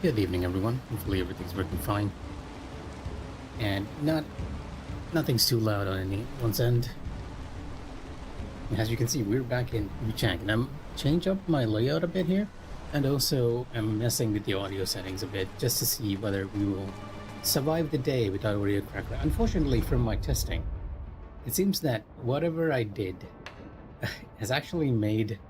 Good evening, everyone. Hopefully everything's working fine, and nothing's too loud on anyone's end. As you can see, we're back in Wuchang, and I'm changing up my layout a bit here, and also I'm messing with the audio settings a bit just to see whether we will survive the day without audio crackling. Unfortunately, from my testing, it seems that whatever I did has actually made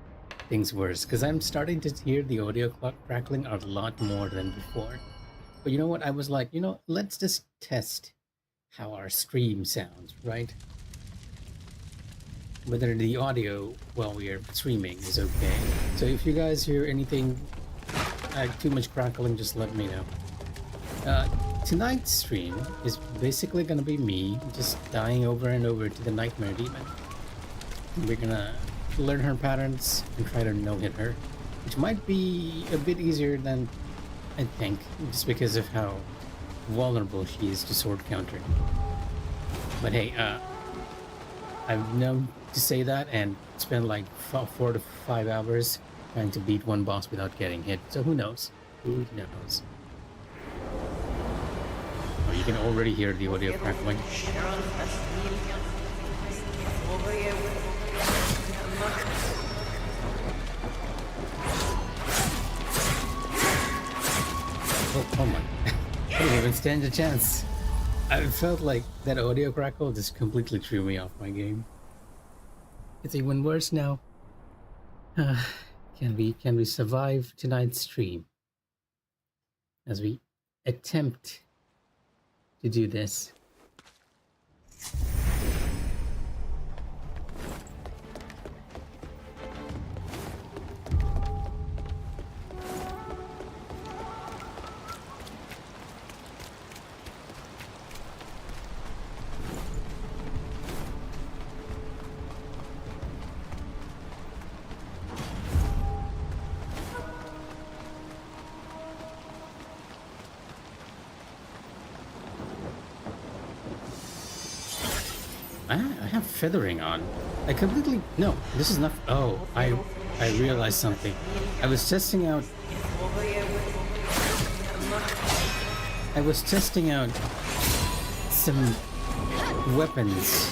things worse, because I'm starting to hear the audio crackling a lot more than before. But you know what? I was like, let's just test how our stream sounds, right? Whether the audio while we are streaming is okay. So if you guys hear anything too much crackling, just let me know. Tonight's stream is basically gonna be me just dying over and over to the Nightmare Demon. We're gonna learn her patterns and try to no-hit her, which might be a bit easier than I think, just because of how vulnerable she is to sword countering. But hey, I've known to say that and spend like 4 to 5 hours trying to beat one boss without getting hit, so who knows? Who knows? Oh, you can already hear the audio crackling. Oh my, I didn't even stand a chance. I felt like that audio crackle just completely threw me off my game. It's even worse now. Can we survive tonight's stream as we attempt to do this? I have feathering on. I completely... No, this is not... Oh, I realized something. I was testing out some weapons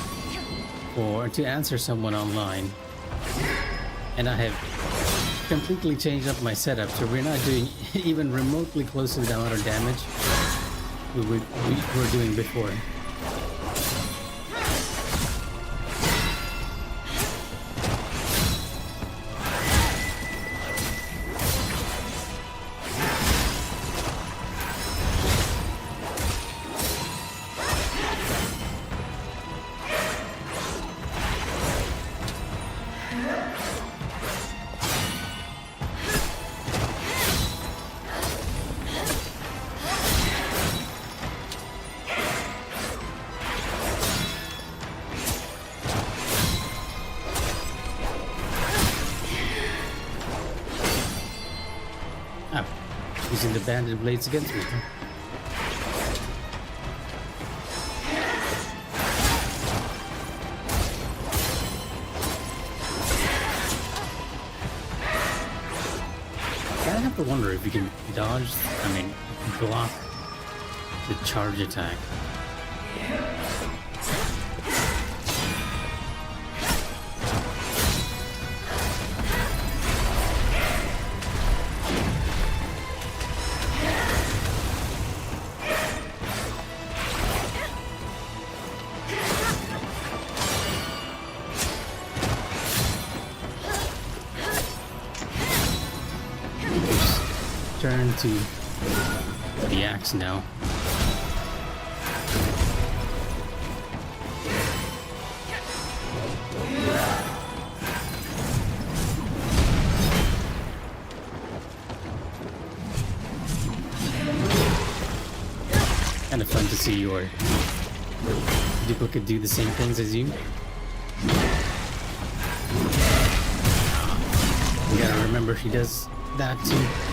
to answer someone online, and I have completely changed up my setup, so we're not doing even remotely close to the amount of damage we were doing before. Using the banded blades against me. I have to wonder if you can dodge, block the charge attack. Turn to the axe now. Kind of fun to see your duplicate do the same things as you. You gotta remember she does that too.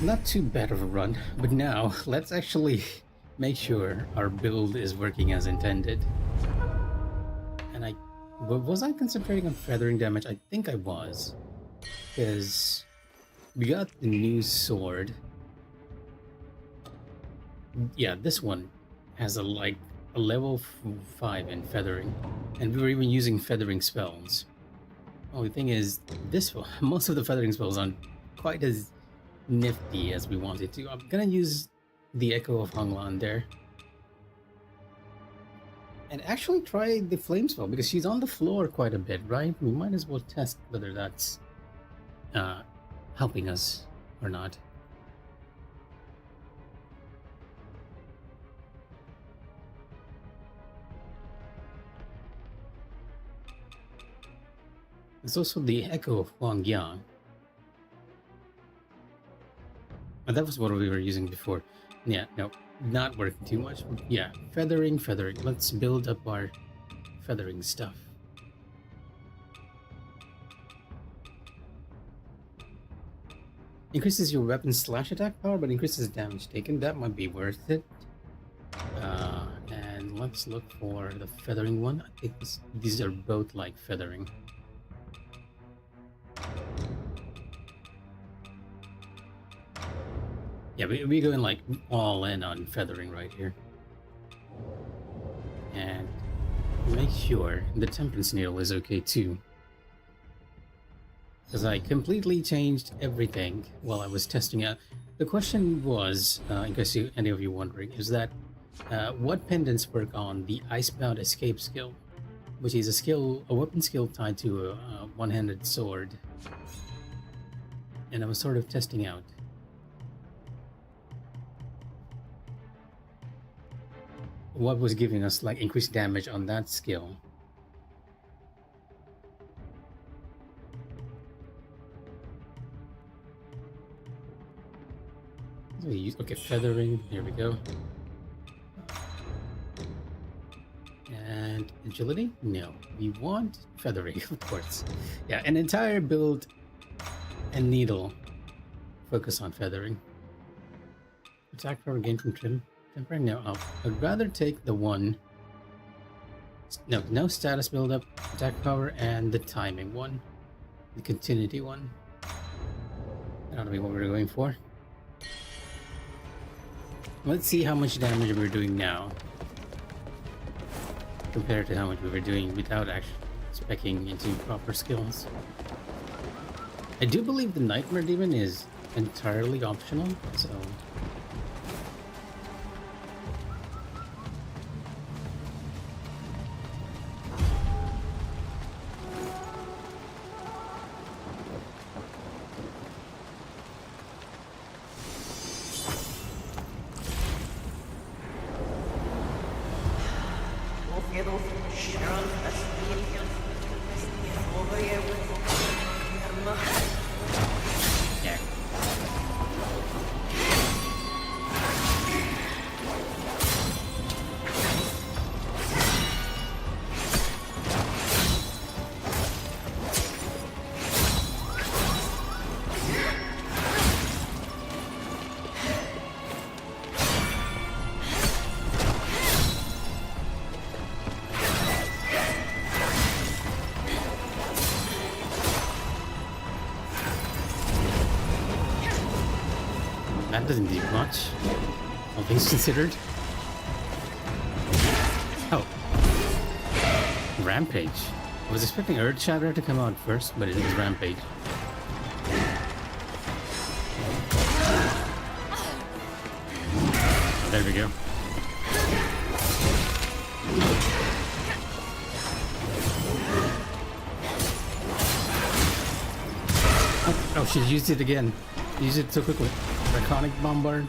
Not too bad of a run, but now let's actually make sure our build is working as intended. And was I concentrating on feathering damage? I think I was, because we got the new sword. Yeah, this one has a level 5 in feathering, and we were even using feathering spells. Only thing is, this one, most of the feathering spells aren't quite as nifty as we wanted to. I'm gonna use the Echo of Honglan there, and actually try the flame spell because she's on the floor quite a bit, right? We might as well test whether that's helping us or not. There's also the Echo of Huangyang. But that was what we were using before. Yeah, no, not working too much. Yeah, feathering. Let's build up our feathering stuff. Increases your weapon slash attack power, but increases damage taken. That might be worth it. And let's look for the feathering one. I think these are both like feathering. Yeah, we're going like all in on feathering right here. And make sure the temperance needle is okay too. Because I completely changed everything while I was testing out. The question was, in case any of you wondering, is that what pendants work on the Icebound Escape skill, which is a weapon skill tied to a one-handed sword. And I was sort of testing out what was giving us like increased damage on that skill. So we use, okay, feathering, here we go. And agility? No, we want feathering, of course. Yeah, an entire build and needle focus on feathering. Attack power gain from trim. Temporary? No, I'd rather take the one. No status buildup, attack power, and the timing one. The continuity one. That'll be what we're going for. Let's see how much damage we're doing now compared to how much we were doing without actually speccing into proper skills. I do believe the Nightmare Demon is entirely optional, so... That doesn't do much, all things considered. Oh. Rampage. I was expecting Earth Shatter to come out first, but it was Rampage. There we go. Oh, she used it again. Used it so quickly. Draconic Bombard.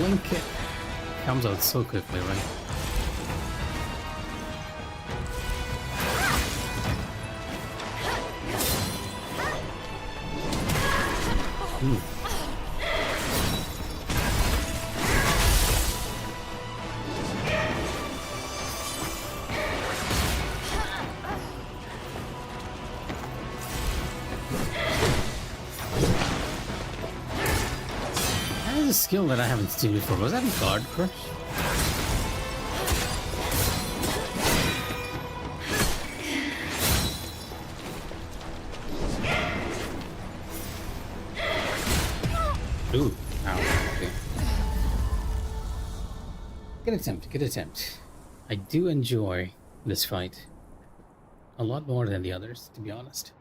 One kick comes out so quickly, right? is a skill that I haven't seen before. Was that a guard crush? Ooh, ow, okay. Good attempt, good attempt. I do enjoy this fight a lot more than the others, to be honest.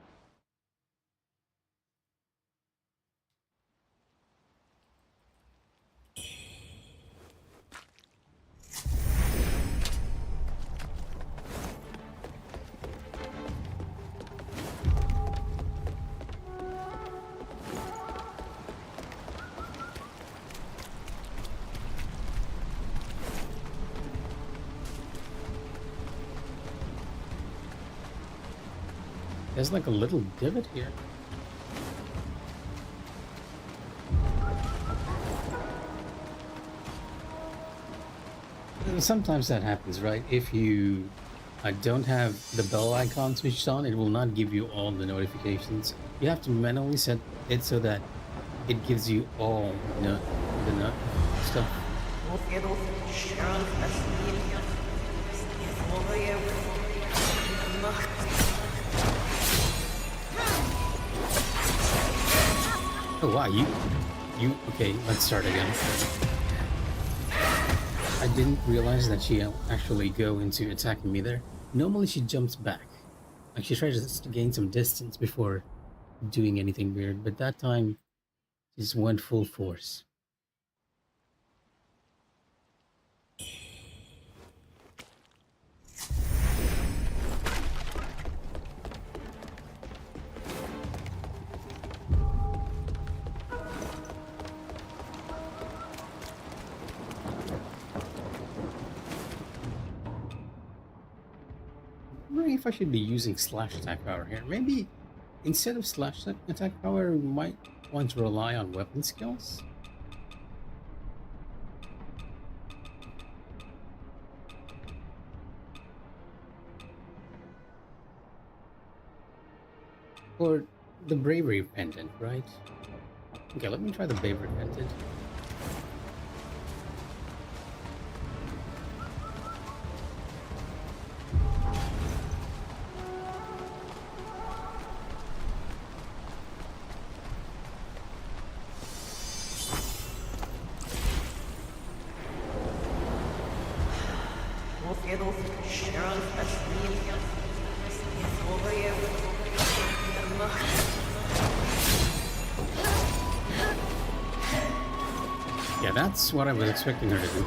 There's like a little divot here. Sometimes that happens, right? If you don't have the bell icon switched on, it will not give you all the notifications. You have to manually set it so that it gives you all the stuff. Oh wow, you okay, let's start again. I didn't realize that she'll actually go into attacking me there. Normally she jumps back. Like she tries to gain some distance before doing anything weird, but that time she just went full force. I'm wondering if I should be using slash attack power here. Maybe instead of slash attack power, we might want to rely on weapon skills. Or the bravery pendant, right? Okay, let me try the bravery pendant. Yeah, that's what I was expecting her to do.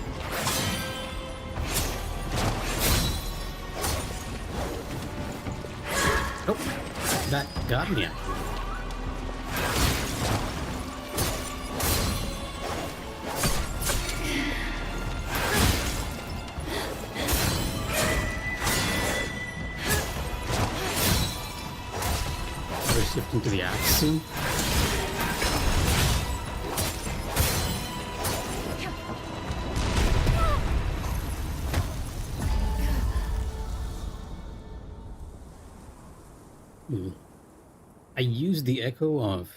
Oh, that got me. We're shifting to the axe soon. I used the echo of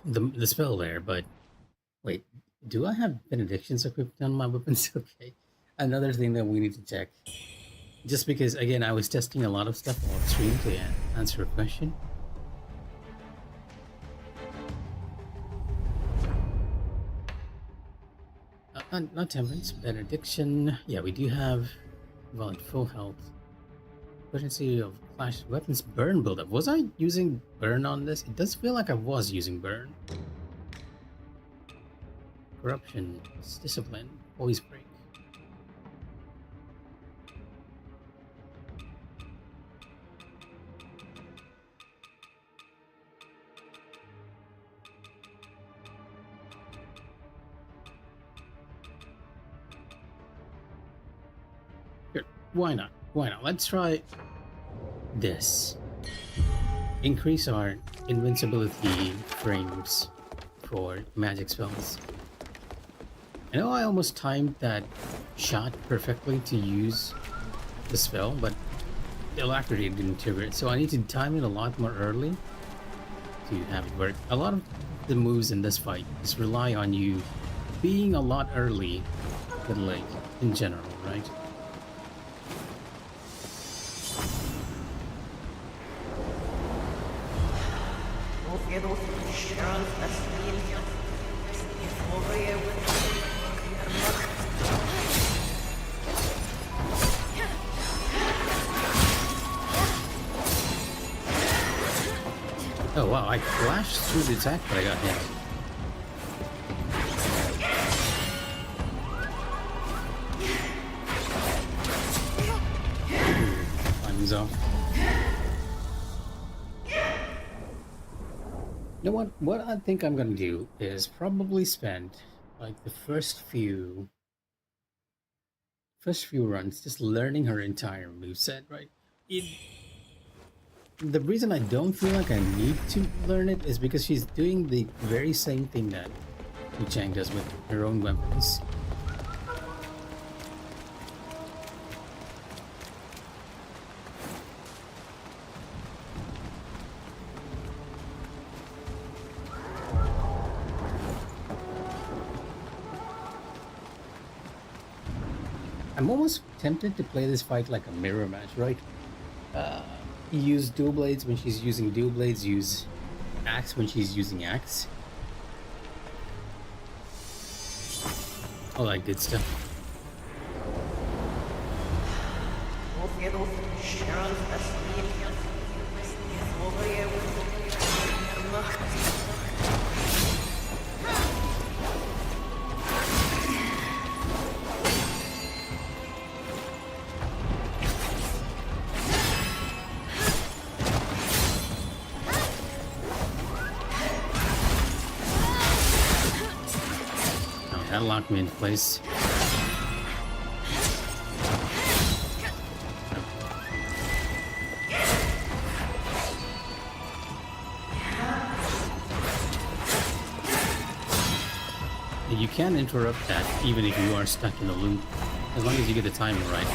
the spell there, but wait, do I have benedictions equipped on my weapons? Okay, another thing that we need to check. Just because, again, I was testing a lot of stuff off stream to answer a question. Not temperance, benediction. Yeah, we do have, well, at full health. Potency of clash weapons burn buildup. Was I using burn on this? It does feel like I was using burn. Corruption, discipline, poise break. Here, why not? Why not? Let's try this. Increase our invincibility frames for magic spells. I know I almost timed that shot perfectly to use the spell, but the alacrity didn't trigger it, so I need to time it a lot more early to have it work. A lot of the moves in this fight just rely on you being a lot early than late in general, right? Oh wow, I flashed through the attack, but I got hit. Climbing's off. You know what? What I think I'm gonna do is probably spend like the first few runs just learning her entire moveset, right? The reason I don't feel like I need to learn it is because she's doing the very same thing that Wu Chang does with her own weapons. I'm almost tempted to play this fight like a mirror match, right? Use dual blades when she's using dual blades, use axe when she's using axe. All that good stuff. That locked me into place. You can interrupt that even if you are stuck in a loop, as long as you get the timing right.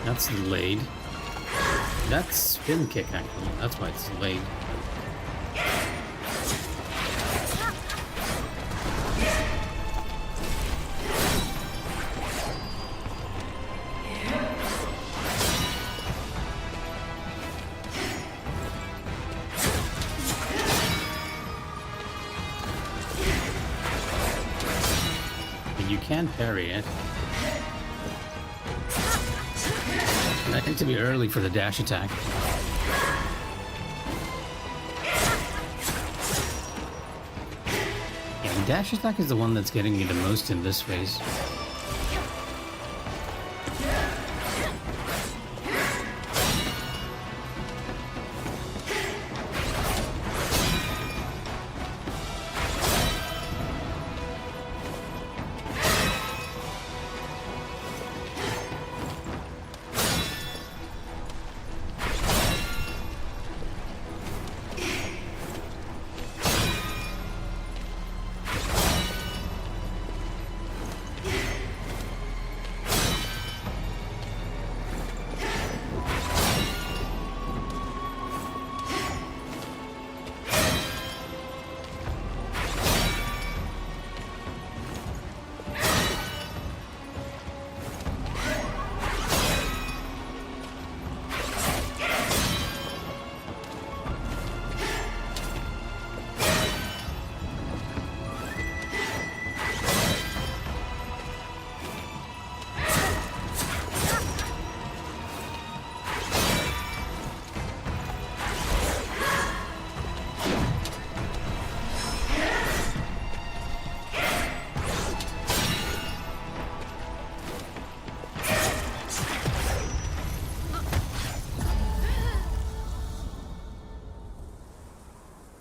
That's delayed. That's spin kick, actually. That's why it's delayed. You can parry it. I think to be early for the dash attack. Yeah, the dash attack is the one that's getting me the most in this phase.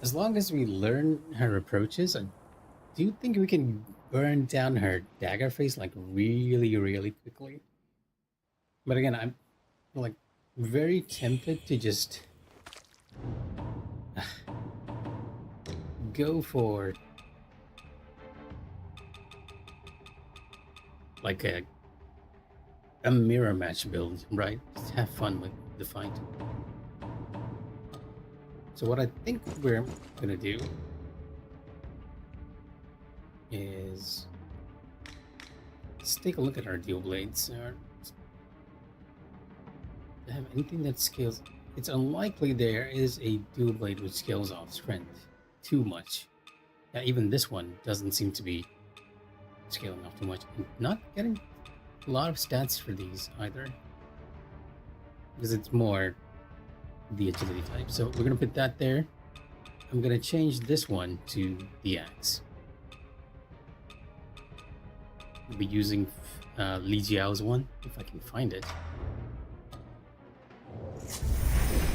As long as we learn her approaches, I do think we can burn down her dagger face like really, really quickly. But again, I'm like very tempted to just go for like a mirror match build, right? Just have fun with the fight. So what I think we're gonna do is let's take a look at our dual blades. Do they have anything that scales? It's unlikely there is a dual blade which scales off strength too much. Yeah, even this one doesn't seem to be scaling off too much. And not getting a lot of stats for these either, because it's more the agility type. So we're gonna put that there. I'm gonna change this one to the axe. We'll be using Li Jiao's one if I can find it.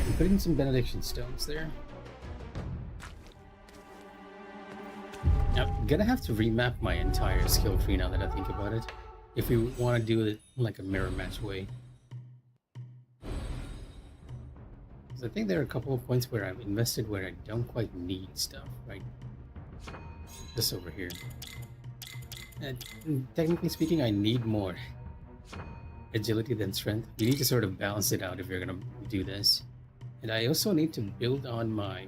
I'm putting some benediction stones there. Now, I'm gonna have to remap my entire skill tree now that I think about it, if we want to do it like a mirror match way. I think there are a couple of points where I've invested where I don't quite need stuff, right? This over here. And technically speaking, I need more agility than strength. You need to sort of balance it out if you're gonna do this. And I also need to build on my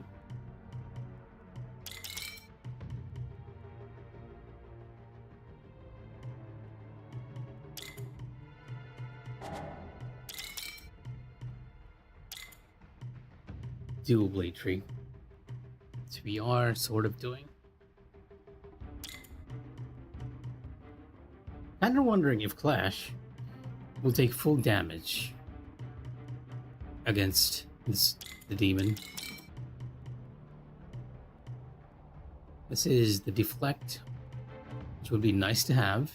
dual blade tree, which we are sort of doing. Kinda wondering if Clash will take full damage against the demon. This is the deflect, which would be nice to have.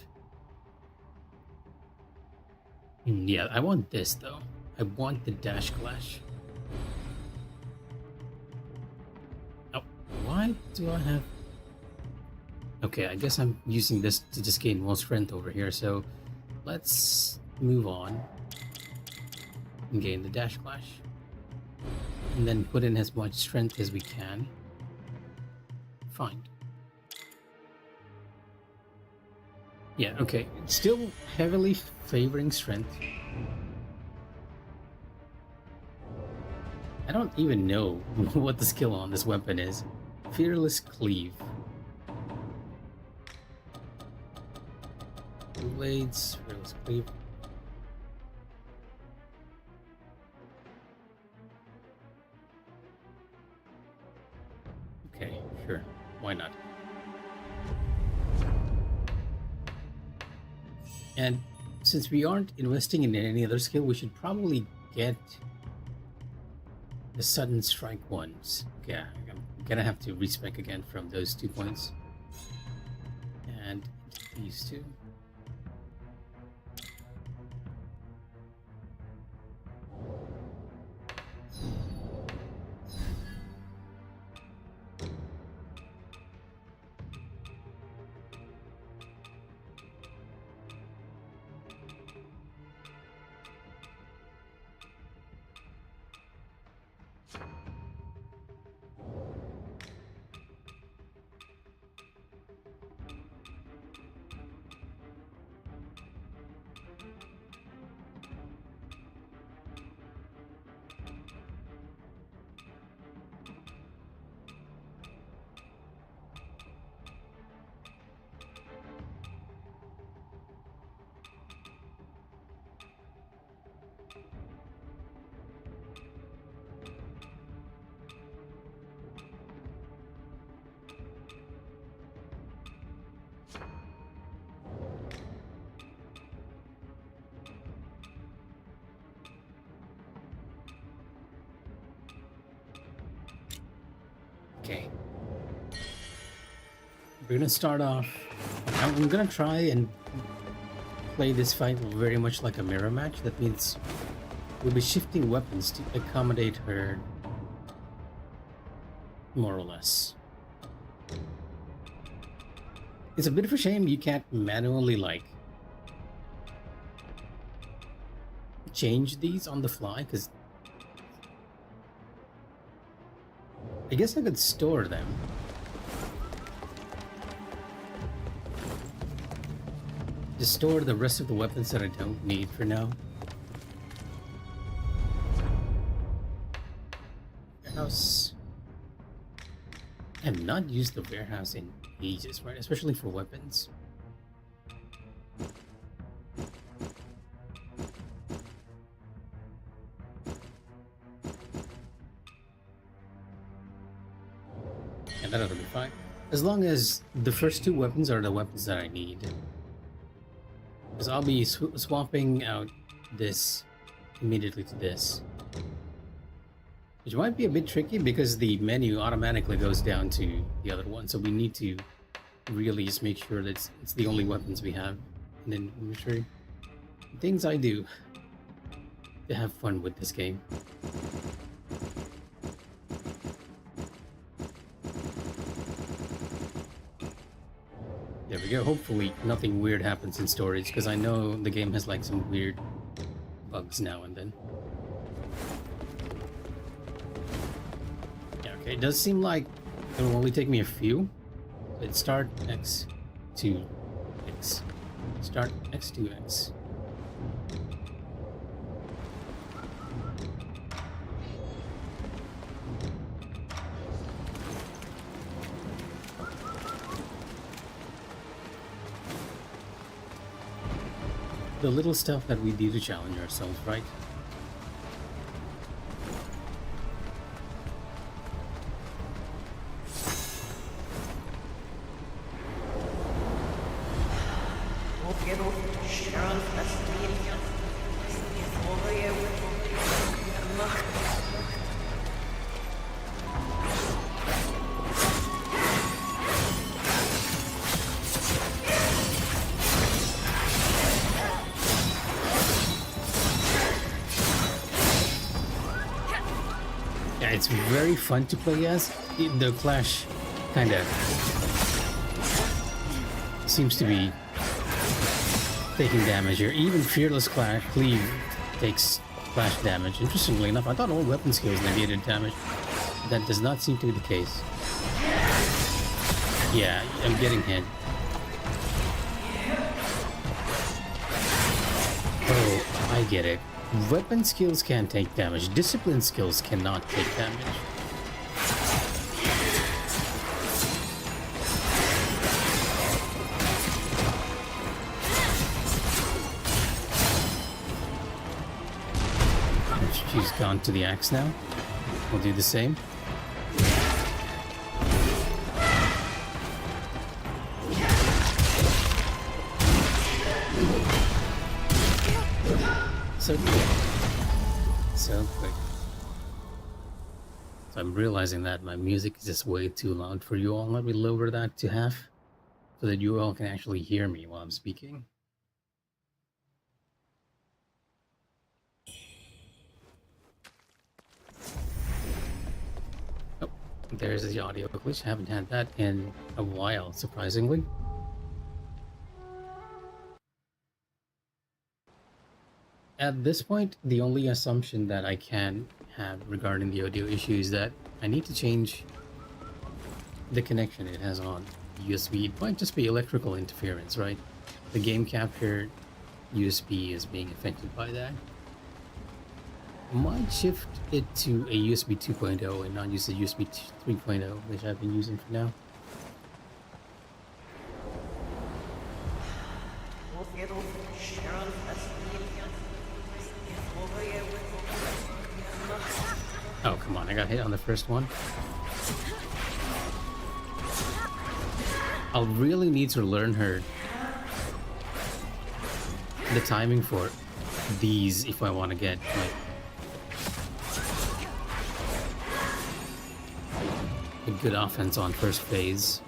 Yeah, I want this though. I want the dash clash. Oh, why do I have... Okay, I guess I'm using this to just gain more strength over here, so let's move on and gain the dash clash. And then put in as much strength as we can. Fine. Yeah, okay. Still heavily favoring strength. I don't even know what the skill on this weapon is. Fearless Cleave. Blades, Fearless Cleave. Okay, sure. Why not? And since we aren't investing in any other skill, we should probably get the sudden strike ones. Okay, I'm gonna have to respec again from those 2 points. And these two. Okay. We're gonna start off. I'm gonna try and play this fight very much like a mirror match. That means we'll be shifting weapons to accommodate her, more or less. It's a bit of a shame you can't manually, like, change these on the fly, because I guess I could store them. Just store the rest of the weapons that I don't need for now. Warehouse. I have not used the warehouse in ages, right? Especially for weapons. And that'll be fine. As long as the first two weapons are the weapons that I need. Because I'll be swapping out this immediately to this. Which might be a bit tricky because the menu automatically goes down to the other one. So we need to really just make sure that it's the only weapons we have in the inventory. Things I do to have fun with this game. There we go. Hopefully nothing weird happens in storage, because I know the game has like some weird bugs now and then. Yeah, okay. It does seem like it will only take me a few. Let's start X to X. Start X to X. The little stuff that we do to challenge ourselves, right? It's very fun to play as. The Clash kind of seems to be taking damage here. Even Fearless Clash Cleave takes Clash damage. Interestingly enough, I thought all weapon skills negated damage. That does not seem to be the case. Yeah, I'm getting hit. Oh, I get it. Weapon skills can take damage. Discipline skills cannot take damage. She's gone to the axe now. We'll do the same. So quick. So quick. So I'm realizing that my music is just way too loud for you all. Let me lower that to half so that you all can actually hear me while I'm speaking. Oh, there's the audio glitch. I haven't had that in a while, surprisingly. At this point, the only assumption that I can have regarding the audio issue is that I need to change the connection it has on USB. It might just be electrical interference, right? The game capture USB is being affected by that. Might shift it to a USB 2.0 and not use the USB 3.0, which I've been using for now. Oh, come on, I got hit on the first one. I'll really need to learn the timing for these if I want to get like a good offense on first phase.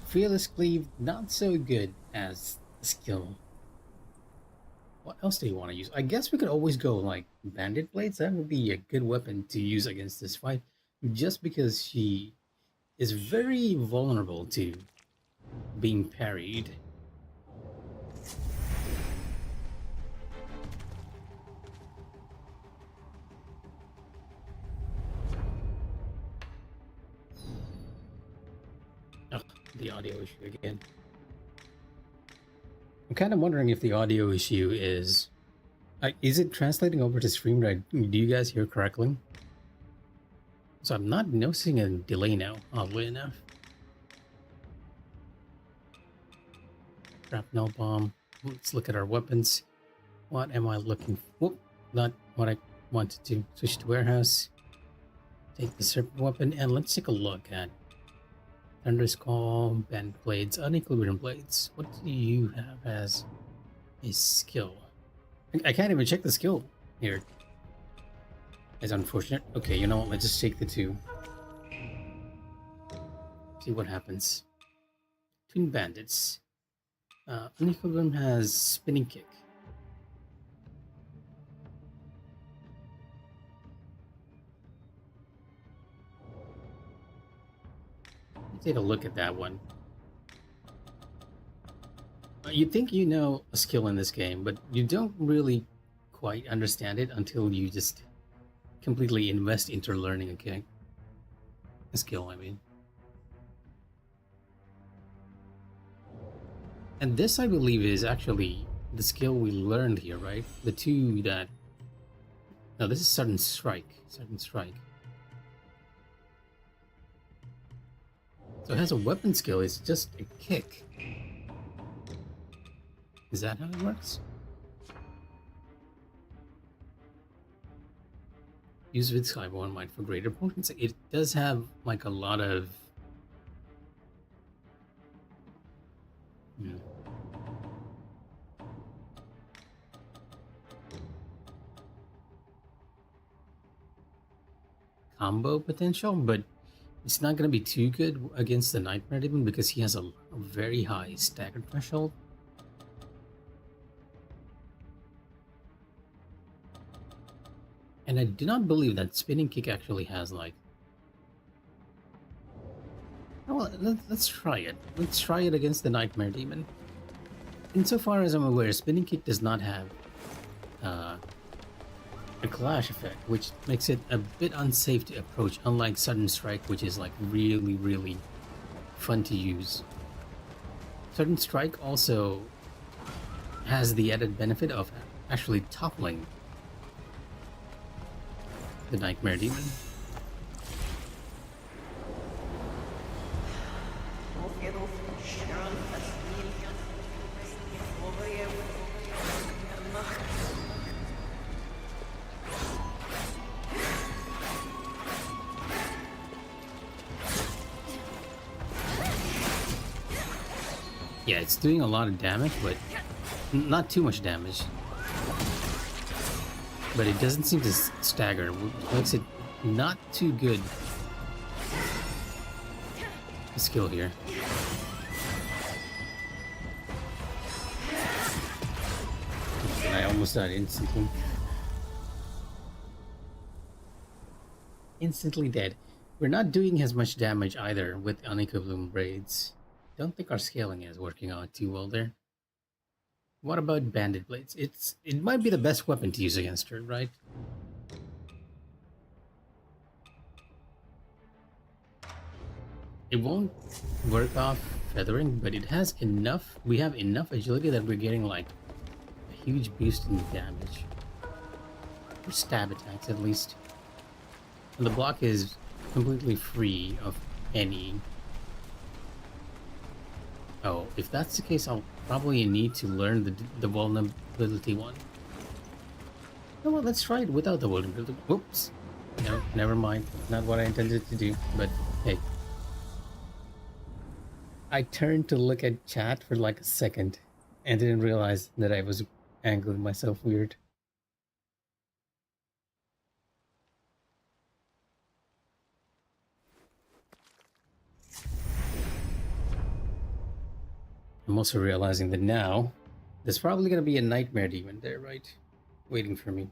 Fearless Cleave, not so good as the skill. What else do you want to use? I guess we could always go like Bandit Blades. That would be a good weapon to use against this fight, just because she is very vulnerable to being parried. Ugh, the audio issue again. I'm kind of wondering if the audio issue is it translating over to stream? Right? Do you guys hear crackling? So I'm not noticing a delay now, oddly enough. Shrapnel bomb. Let's look at our weapons. What am I looking for? Whoop, not what I wanted to. Switch to warehouse. Take the serpent weapon and let's take a look at Thunder's Call, Band Blades, Unequilibrium Blades. What do you have as a skill? I can't even check the skill here. It's unfortunate. Okay, you know what? Let's just take the two. See what happens. Twin Bandits. Unequilibrium has Spinning Kick. Take a look at that one. You think you know a skill in this game, but you don't really quite understand it until you just completely invest into learning a skill, I mean. And this, I believe, is actually the skill we learned here, right? The two that... No, this is Sudden Strike. Sudden Strike. So it has a weapon skill, it's just a kick. Is that how it works? Use with Skyborn Might for greater potency. It does have like a lot of... combo potential, but it's not going to be too good against the Nightmare Demon because he has a very high stagger threshold. And I do not believe that Spinning Kick actually has like... Well, let's try it. Let's try it against the Nightmare Demon. Insofar as I'm aware, Spinning Kick does not have a clash effect, which makes it a bit unsafe to approach, unlike Sudden Strike, which is like really, really fun to use. Sudden Strike also has the added benefit of actually toppling the Nightmare Demon. Yeah, it's doing a lot of damage, but not too much damage. But it doesn't seem to stagger, which makes it not too good. The skill here. And I almost died instantly. Instantly dead. We're not doing as much damage either with Unequilibrium Braids. Don't think our scaling is working out too well there. What about Bandit Blades? It might be the best weapon to use against her, right? It won't work off feathering, but it has enough. We have enough agility that we're getting like a huge boost in damage. For stab attacks, at least. And the block is completely free of any... Oh, if that's the case, I'll probably need to learn the vulnerability one. Oh, well, let's try it without the vulnerability. Whoops. No, never mind. Not what I intended to do, but hey. I turned to look at chat for like a second and didn't realize that I was angling myself weird. I'm also realizing that now there's probably gonna be a nightmare demon there, right? Waiting for me.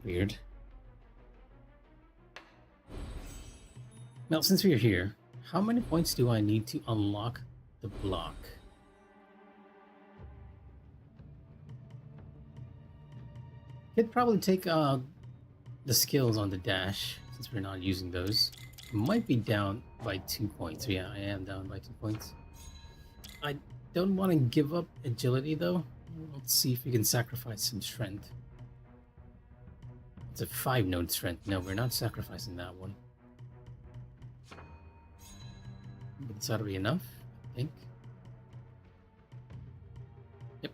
Weird. Now, since we're here, how many points do I need to unlock the block? Could probably take the skills on the dash, since we're not using those. Might be down by 2 points. Yeah, I am down by 2 points. I don't want to give up agility though. Let's see if we can sacrifice some strength. It's a 5-node strength. No, we're not sacrificing that one. But this ought to be enough, I think. Yep.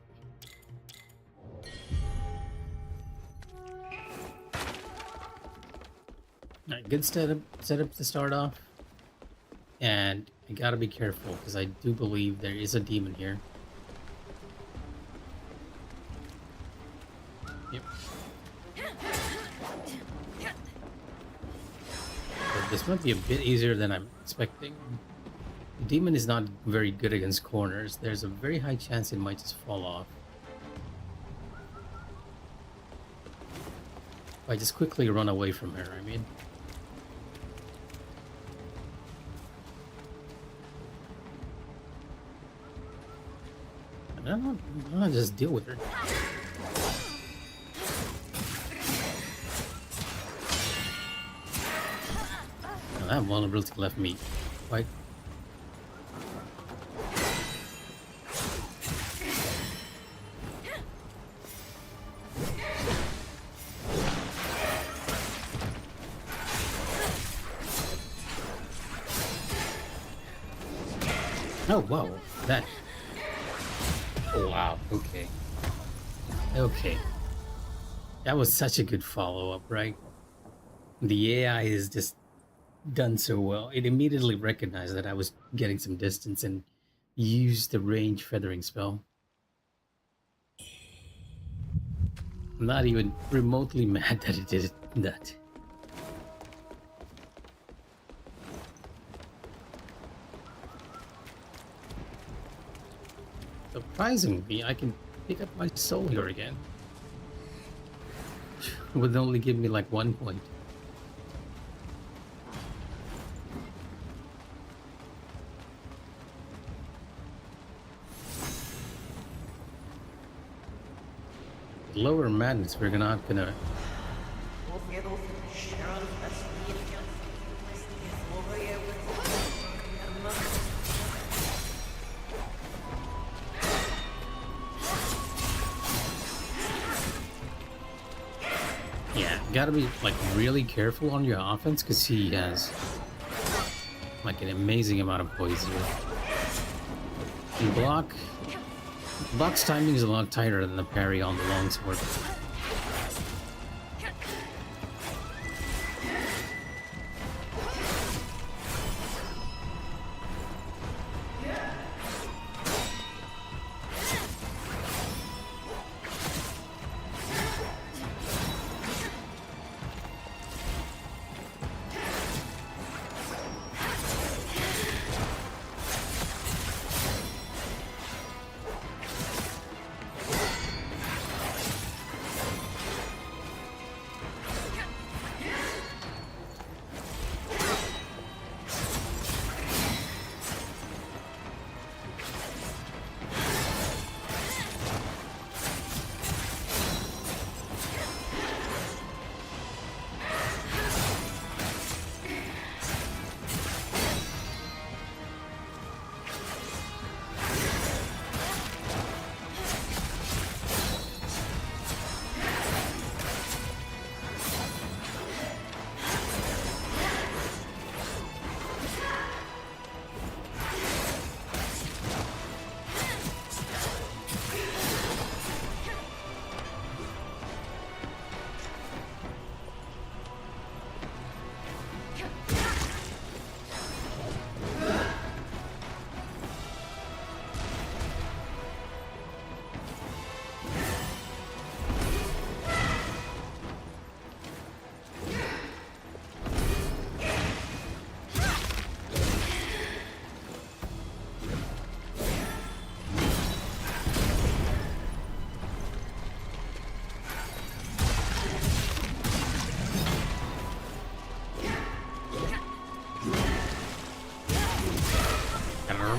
Alright, good setup to start off. And I gotta be careful, because I do believe there is a demon here. Yep. But this might be a bit easier than I'm expecting. The demon is not very good against corners. There's a very high chance it might just fall off. If I just quickly run away from her, I mean. I'll just deal with her. Now that vulnerability left me quite. Oh wow, that. Oh, wow, okay. Okay. That was such a good follow-up, right? The AI is just done so well. It immediately recognized that I was getting some distance and used the range feathering spell. I'm not even remotely mad that it did that. Surprisingly, I can pick up my soul here again. It would only give me like 1 point. Lower madness, we're not gonna. Yeah, gotta be like really careful on your offense because he has like an amazing amount of poise here. And block's timing is a lot tighter than the parry on the longsword.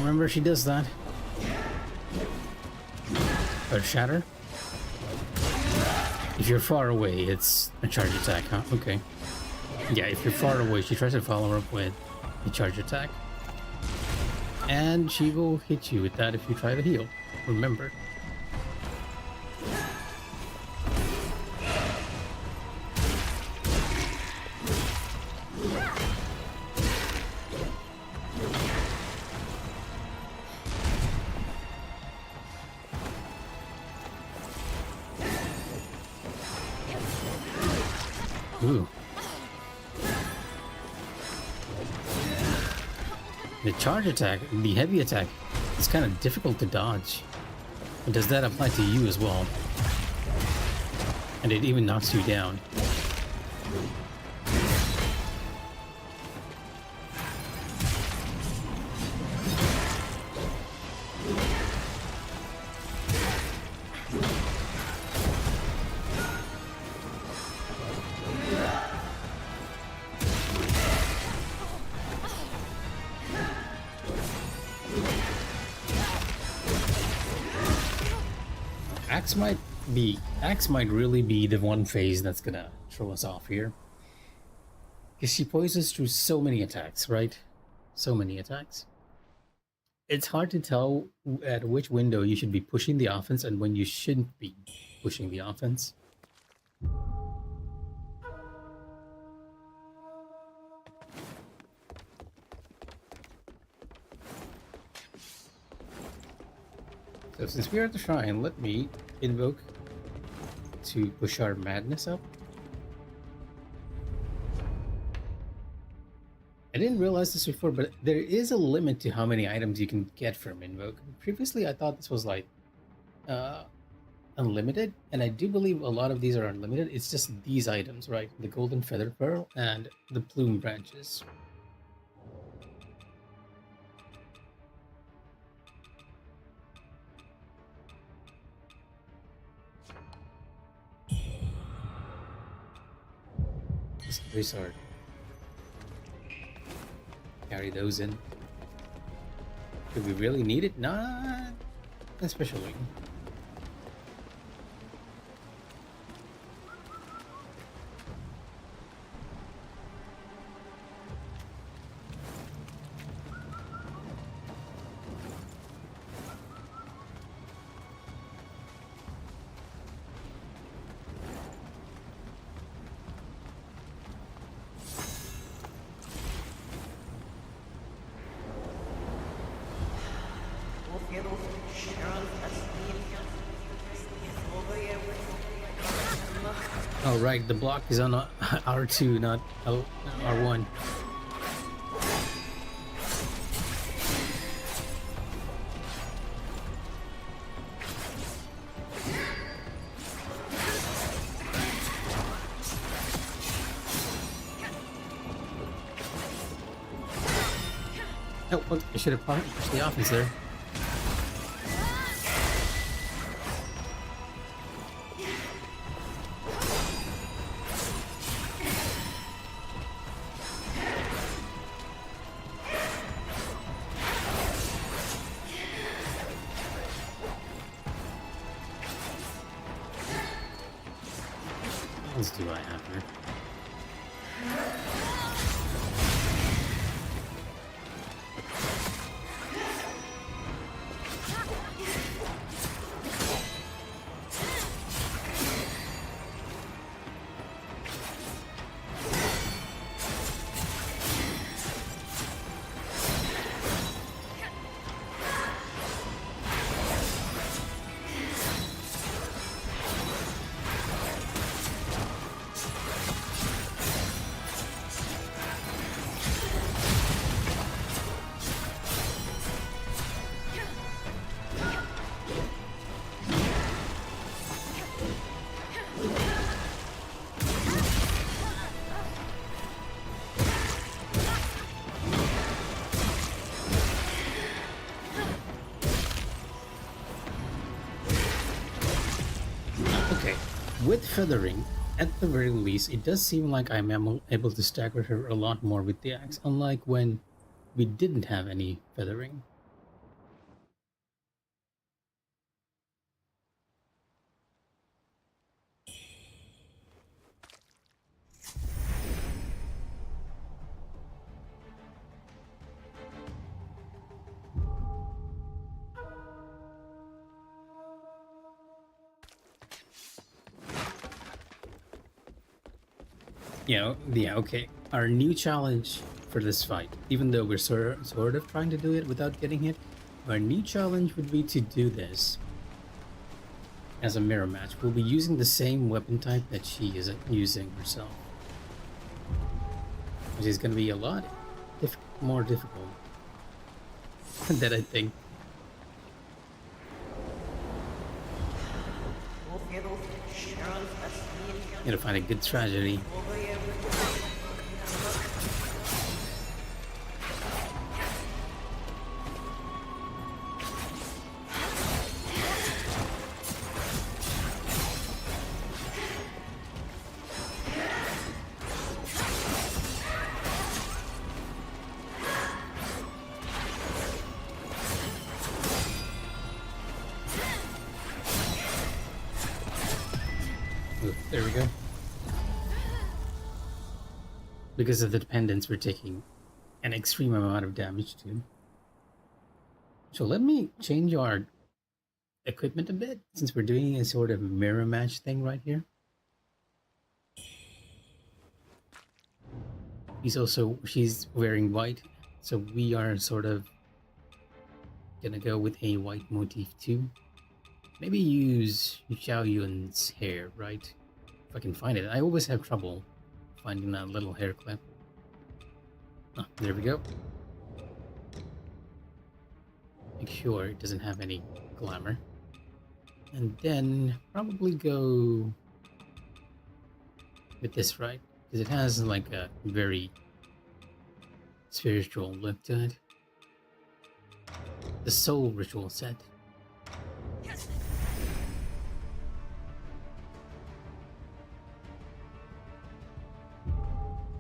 remember she does that. Or shatter. If you're far away, it's a charge attack, huh? Okay. Yeah, if you're far away, she tries to follow up with a charge attack. And she will hit you with that if you try to heal. Remember. Ooh. The charge attack, the heavy attack, is kind of difficult to dodge. And does that apply to you as well? And it even knocks you down. Axe might really be the one phase that's gonna throw us off here. Because she poisons through so many attacks, right? So many attacks. It's hard to tell at which window you should be pushing the offense and when you shouldn't be pushing the offense. So since we are at the shrine, let me invoke to push our madness up. I didn't realize this before, but there is a limit to how many items you can get from invoke. Previously, I thought this was like unlimited, and I do believe a lot of these are unlimited. It's just these items, right? The golden feather pearl and the plume branches. Wizard. Carry those in. Do we really need it? Not especially. Oh right, the block is on R2, not R1. Oh, well, I should have pushed the offense there. Let's do what I have here. With feathering, at the very least, it does seem like I'm able to stagger her a lot more with the axe, unlike when we didn't have any feathering. Yeah, okay. Our new challenge for this fight, even though we're sort of trying to do it without getting hit, our new challenge would be to do this as a mirror match. We'll be using the same weapon type that she is using herself, which is going to be a lot more difficult than I think. Gotta find a good strategy. Ooh, there we go. Because of the dependence, we're taking an extreme amount of damage too. So let me change our equipment a bit, since we're doing a sort of mirror match thing right here. She's wearing white, so we are sort of gonna go with a white motif too. Maybe use Xiao Yun's hair, right? If I can find it. I always have trouble finding that little hair clip. Oh, there we go. Make sure it doesn't have any glamour. And then probably go with this, right? Because it has like a very spiritual look to it. The soul ritual set.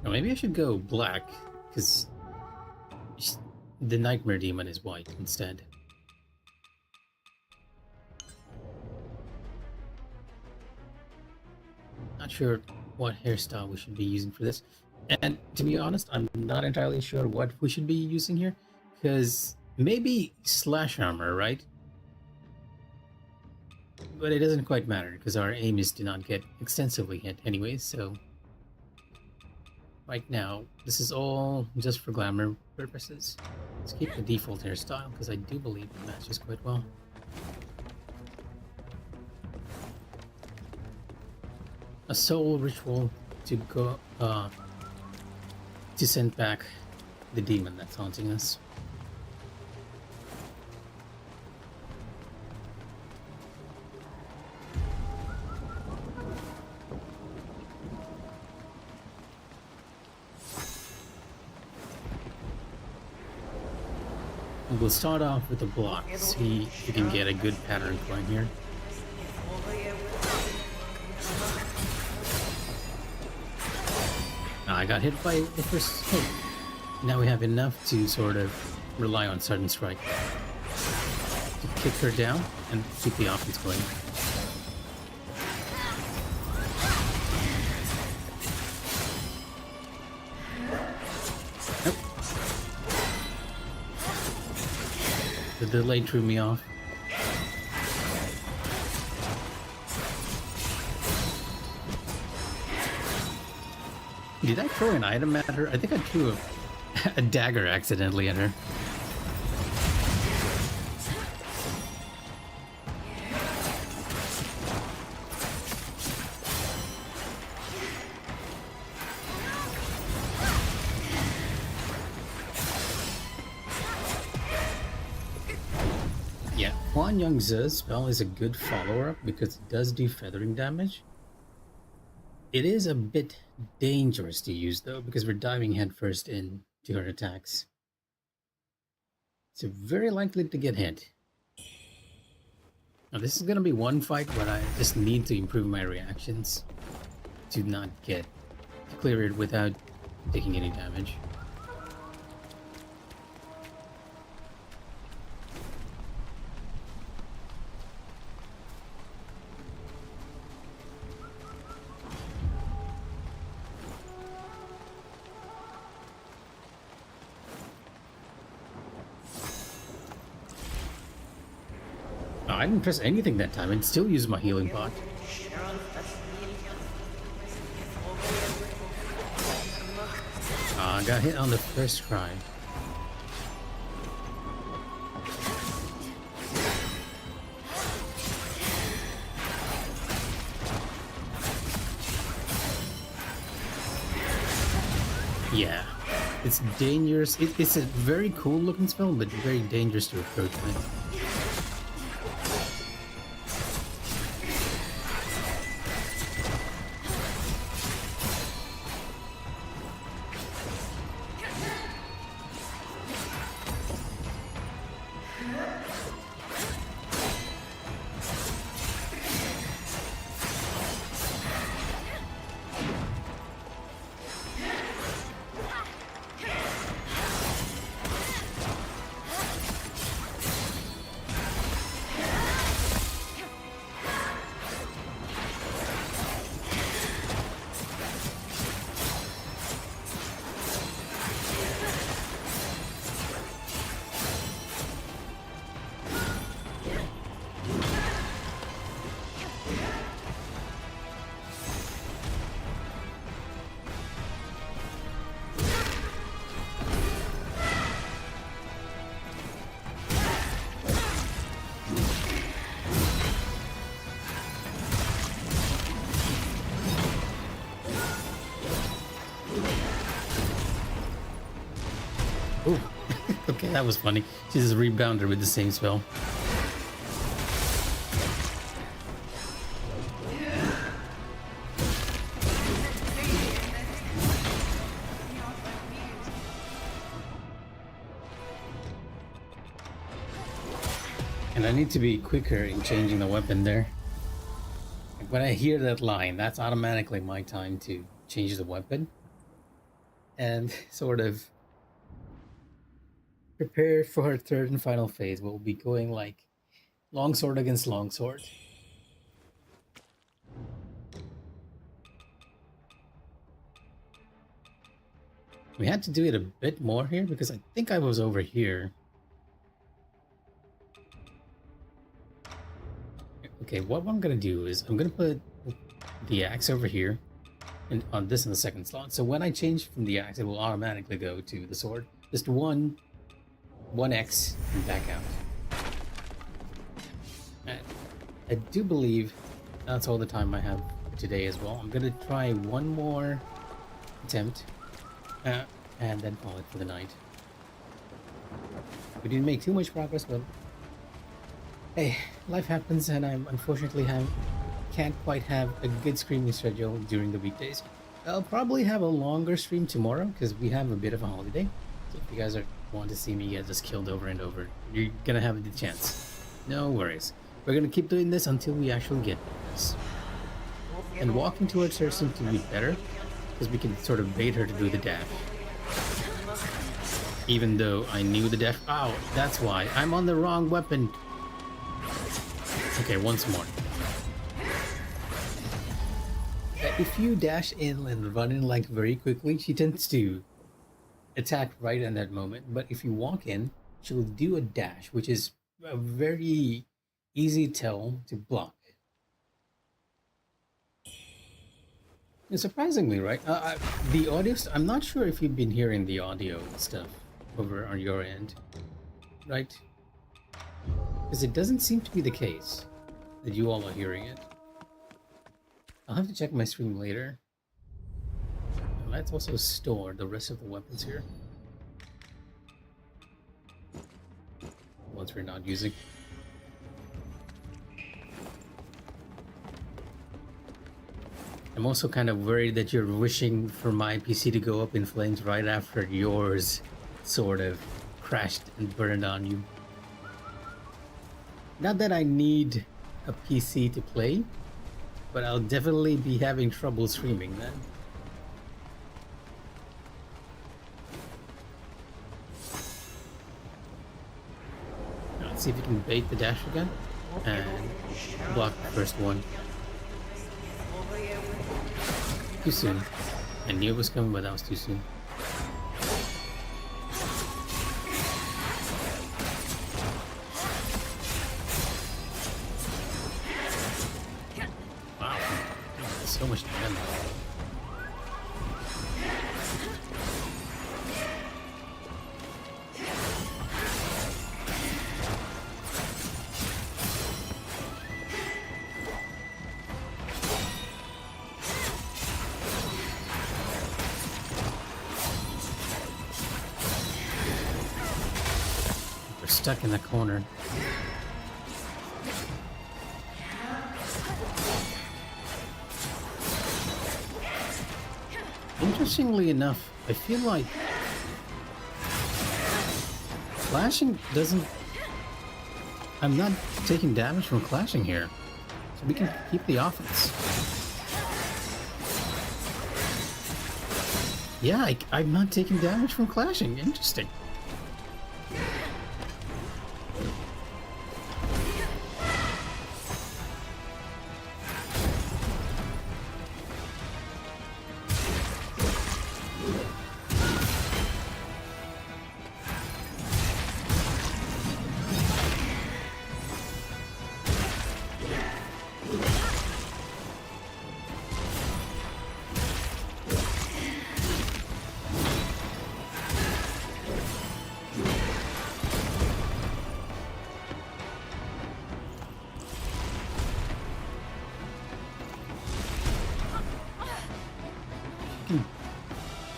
Or maybe I should go black, because the nightmare demon is white instead. Not sure what hairstyle we should be using for this. And to be honest, I'm not entirely sure what we should be using here, because maybe slash armor, right? But it doesn't quite matter, because our aim is to not get extensively hit anyways, so... Right now, this is all just for glamour purposes. Let's keep the default hairstyle, because I do believe it matches quite well. A soul ritual to go, to send back the demon that's haunting us. We'll start off with a block, see if we can get a good pattern going here. I got hit by the first hit. Now we have enough to sort of rely on Sudden Strike to kick her down and keep the offense going. The delay threw me off. Did I throw an item at her? I think I threw a dagger accidentally at her. Huan Yangzi's spell is a good follower-up because it does do feathering damage. It is a bit dangerous to use though, because we're diving headfirst into her attacks. So very likely to get hit. Now this is gonna be one fight where I just need to improve my reactions to not get to clear it without taking any damage. I didn't press anything that time and still used my healing pot. I got hit on the first try. Yeah, it's dangerous. It's a very cool looking spell, but very dangerous to approach with. Ooh, okay, that was funny. She just rebounded with the same spell. And I need to be quicker in changing the weapon there. When I hear that line, that's automatically my time to change the weapon and sort of prepare for her third and final phase. We'll be going like longsword against longsword. We had to do it a bit more here because I think I was over here. Okay, what I'm gonna do is I'm gonna put the axe over here and on this in the second slot. So when I change from the axe, it will automatically go to the sword. Just one X and back out. And I do believe that's all the time I have today as well. I'm gonna try one more attempt and then call it for the night. We didn't make too much progress, but hey, life happens, and I unfortunately can't quite have a good streaming schedule during the weekdays. I'll probably have a longer stream tomorrow because we have a bit of a holiday. So if you guys want to see me get just killed over and over, you're gonna have the chance. No worries. We're gonna keep doing this until we actually get this. And walking towards her seems to be better because we can sort of bait her to do the dash. Even though I knew the dash. Ow, that's why. I'm on the wrong weapon. Okay, once more. If you dash in and run in like very quickly, she tends to attack right in that moment. But if you walk in, she'll do a dash, which is a very easy tell to block. And surprisingly, right? The audio, I'm not sure if you've been hearing the audio stuff over on your end, right? Because it doesn't seem to be the case that you all are hearing it. I'll have to check my stream later. Let's also store the rest of the weapons here. Once we're not using. I'm also kind of worried that you're wishing for my PC to go up in flames right after yours sort of crashed and burned on you. Not that I need a PC to play, but I'll definitely be having trouble streaming then. Now, let's see if we can bait the dash again and block the first one. Too soon. I knew it was coming, but that was too soon. Wow, so much damage. We're stuck in the corner. Interestingly enough, I feel like clashing doesn't... I'm not taking damage from clashing here. So we can keep the offense. Yeah, I'm not taking damage from clashing. Interesting.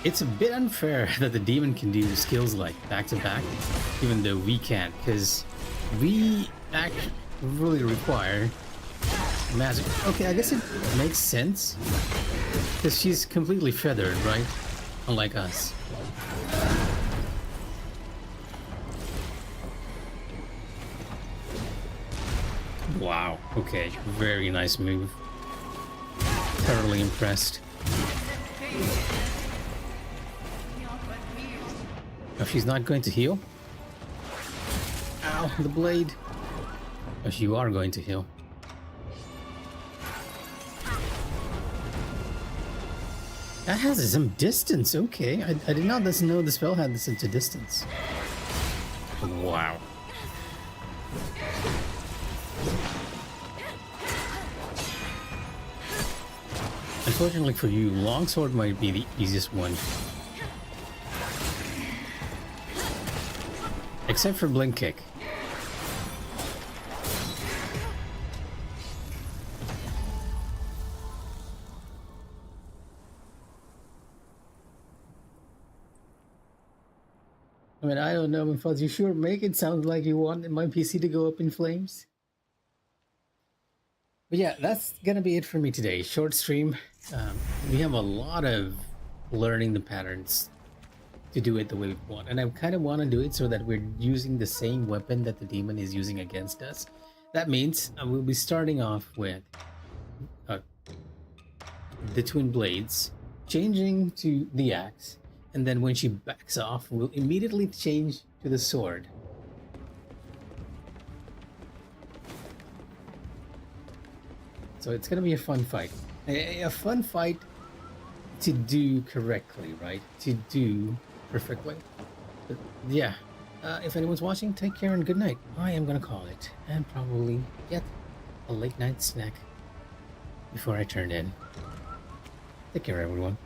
It's a bit unfair that the demon can do skills like back-to-back, even though we can't, because we actually really require magic. Okay, I guess it makes sense, because she's completely feathered, right? Unlike us. Wow, okay, very nice move. Thoroughly impressed. Oh, she's not going to heal? Ow, the blade. Oh, you are going to heal. That has some distance, okay. I did not know the spell had this into distance. Wow. Unfortunately for you, longsword might be the easiest one. Except for blink kick. I mean, I don't know, Mikh'a, you sure make it sound like you want my PC to go up in flames? But yeah, that's gonna be it for me today. Short stream. We have a lot of learning the patterns to do it the way we want, and I kind of want to do it so that we're using the same weapon that the demon is using against us. That means we'll be starting off with the twin blades, changing to the axe, and then when she backs off, we'll immediately change to the sword. So it's gonna be a fun fight. A fun fight to do correctly, right? To do perfectly. But yeah, if anyone's watching, take care and good night. I am gonna call it, and probably get a late night snack before I turn in. Take care, everyone.